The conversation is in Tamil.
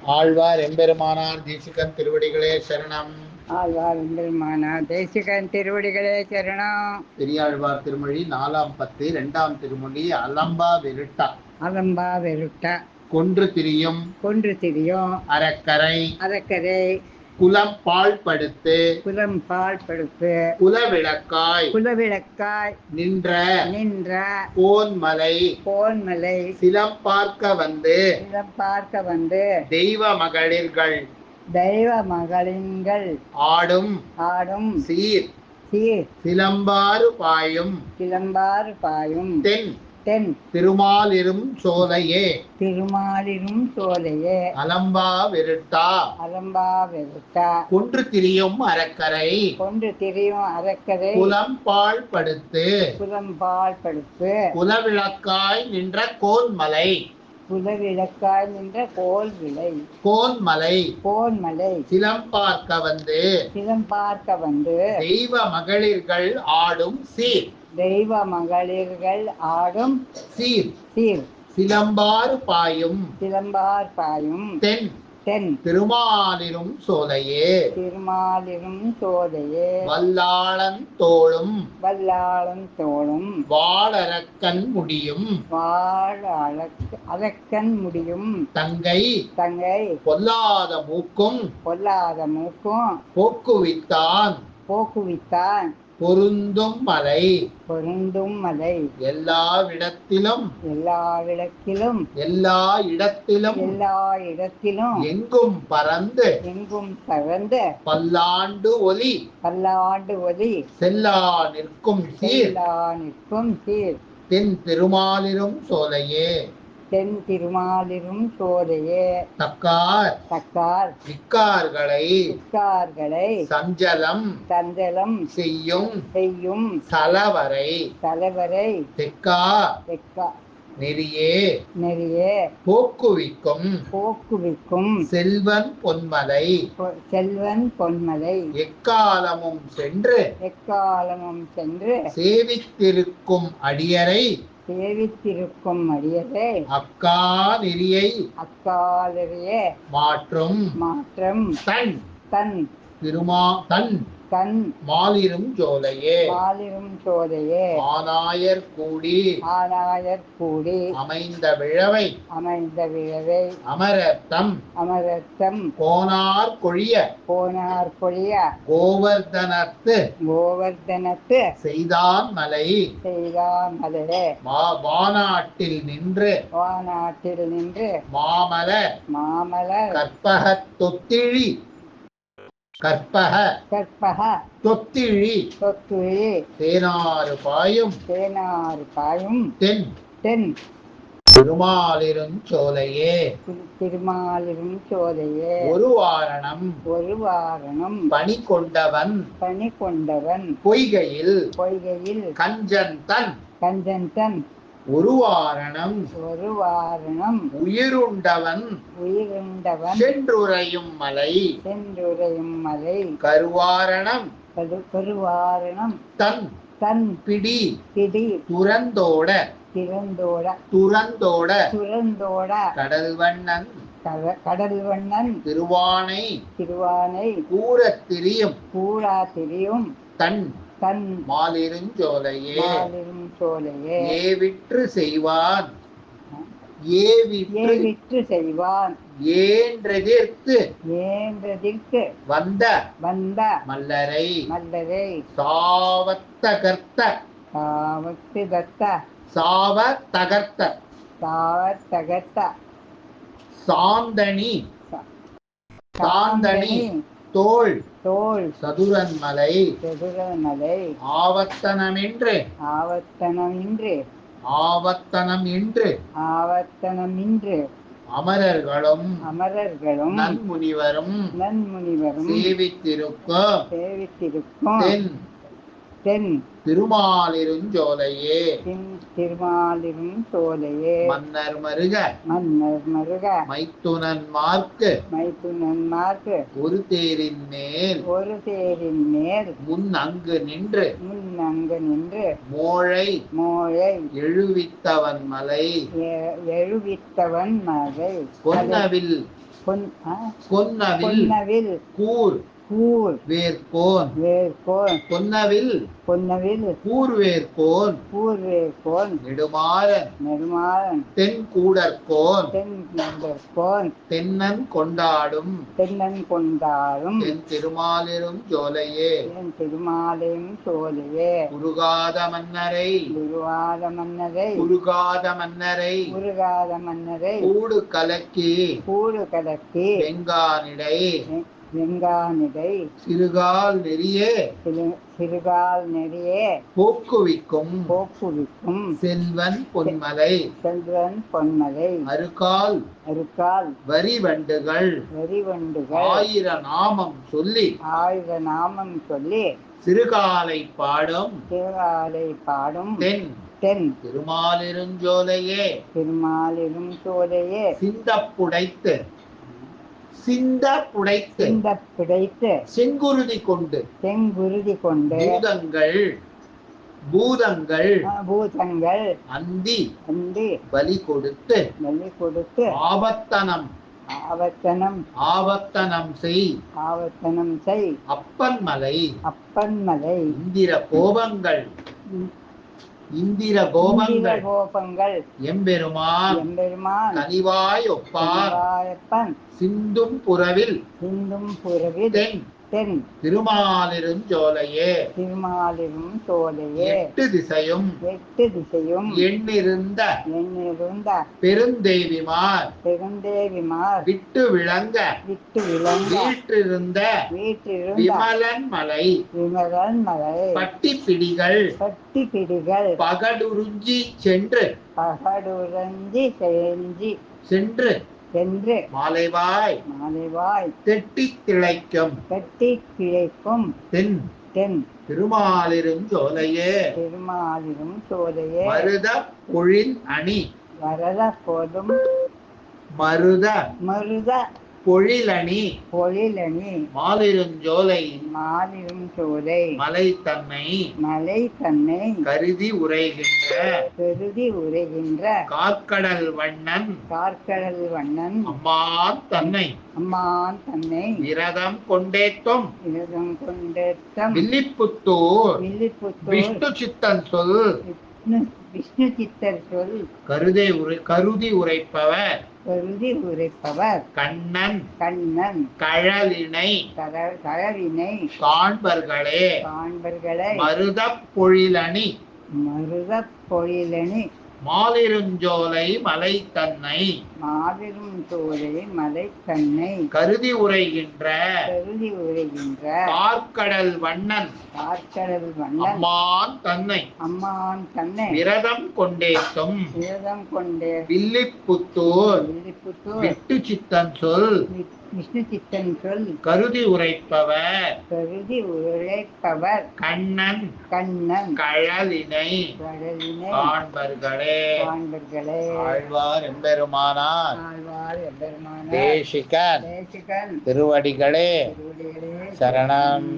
ஆழ்வார் எம்பெருமானார் தேசிகன் திருவடிகளே சரணம். ஆழ்வார் எம்பெருமானார் தேசிகன் திருவடிகளே சரணம். பெரியாழ்வார் திருமொழி 4ஆம் பத்து 2ஆம் திருமொழி. அலம்பா வெருட்டா அலம்பா வெருட்ட கொன்று திரியும் அறக்கரை குலம் பால் படுத்து குலவிளக்காய் நின்ற கோன்மலை சிலம் பார்க்க வந்து தெய்வ மகளிர்கள் ஆடும் சீர் சிலம்பாறு பாயும் தென் திருமாலிரும் சோலையே அலம்பா வெருட்டா கொன்று திரியும் அறக்கரை குலம் பால் படுத்து குலவிளக்காய் நின்ற கோன்மலை சிலம் பார்க்க வந்து தெய்வ மகளிர்கள் ஆடும் சீர் சிலம்பாறு பாயும் தென் திருமாலிரும் சோலையே வல்லாளன் தோளும் வாளரக்கன் முடியும் தங்கை பொல்லாத மூக்கும் போக்குவித்தான் பொருந்தும் மலை எல்லா இடத்திலும் எங்கும் பறந்து பல்லாண்டு ஒலி செல்லா நிற்கும் சீர் தென் திருமாலிரும் சோலையே தக்கார் விக்கார்களை சஞ்சலம் செய்யும் சலவரை தெக்கா நெறியே போக்குவிக்கும் செல்வன் பொன்மலை எக்காலமும் சென்று சேவித்திருக்கும் அடியரை அக்கா நெறியை மாற்றும் தன் மாலிரும் சோலையே ஆனாயர் கூடி அமைந்த விழவை அமரத்தம் கோனார் கொழிய கோவர்தனத்து செய்தான் மலை வானாட்டில் நின்று மாமலர் கற்பக தொத்திழி தேனாறு பாயும் தென் திருமாலிரும் சோலையே ஒரு வாரணம் பணி கொண்டவன் பொய்கையில் கஞ்சன் தன் ஒரு வாரணம் உயிருண்டவன் சென்றுரையும் மலை கருவாரணம் தன் பிடி துறந்தோட கடல்வண்ணன் திருவானை கூறத் திரியும் தன் மாலிரும் சோலையே ஏவிற்று செய்வான் ஏன்றதிற்கு வந்த மல்லரை சாவத்தகர்த்த சாந்தனி தோள் சதுரன்மலை ஆவத்தனமின்று அமரர்களும் நன்முனிவரும் சேவித்திருக்கும் தென் திருமாலிரும் சோலையே மன்னர் மருக மைத்துனன் மார்க்கு ஒரு தேரின் மேல் முன் அங்கு நின்று மோழை எழுவித்தவன் மலை பொன்னவில் கொன்னவில் கூர் கூர் வேர்கோன் வேர்கோன் கொன்னவில் கூர்வேர்கோன் நெடுமாறன் தென்கூடற்கோன் தென்னன் கொண்டாடும் தென் திருமாலிரும் ஜோலையே உருகாத மன்னரை கூடு கலக்கி வெங்கானிடை சிறுகால் நெறியே போக்குவிக்கும் செல்வன் பொன்மலை அருகால் வரி வண்டுகள் ஆயிரம் நாமம் சொல்லி சிறுகாலை பாடும் தென் திருமாலிருஞ்சோலையே சிந்தப்புடைத்து செங்குருதி கொண்டு பூதங்கள் அந்தி பலி கொடுத்து ஆவத்தனம் செய் அப்பன் மலை இந்திர கோபங்கள் எம்பெருமான் கனிவாய் ஒப்பார் சிந்தும் புறவில் தென் திருமாலிருஞ்சோலையே எட்டு திசையும் எண்ணிருந்த பெருந்தேவிமார் விட்டு விளங்க வீற்றிருந்த விமலன் மலை பட்டிப்பிடிகள் பகடுருஞ்சி சென்று மாலைவாய் தெட்டித் திளைக்கும் தென் திருமாலிருஞ்சோலையே மருத பொழில் அணி பொழிலணி மாலிருஞ்சோலை மலை தன்னை கருதி உரைகின்ற கார்க்கடல் வண்ணன் அம்மான் தன்னை விரதம் கொண்டேத்தும் வில்லிபுத்தூர் விஷ்ணு சித்தன் சொல் கருதி உரைப்பவர் கண்ணன் கழலினை காண்பர்களே மருதப் பொழிலணி மாலிருஞ்சோலை மலை தன்னை கருதி உரைகின்ற கார்க்கடல் வண்ணன் அம்மான் தன்னை விரதம் கொண்டேத்தும் வில்லிபுத்தூர் விட்டு சித்தன் சொல் கருதி உரைப்பவர் கண்ணன் கழலினை காண்பர்களே ஆழ்வார் எம்பெருமானார் தேசிகன் திருவடிகளே சரணம்.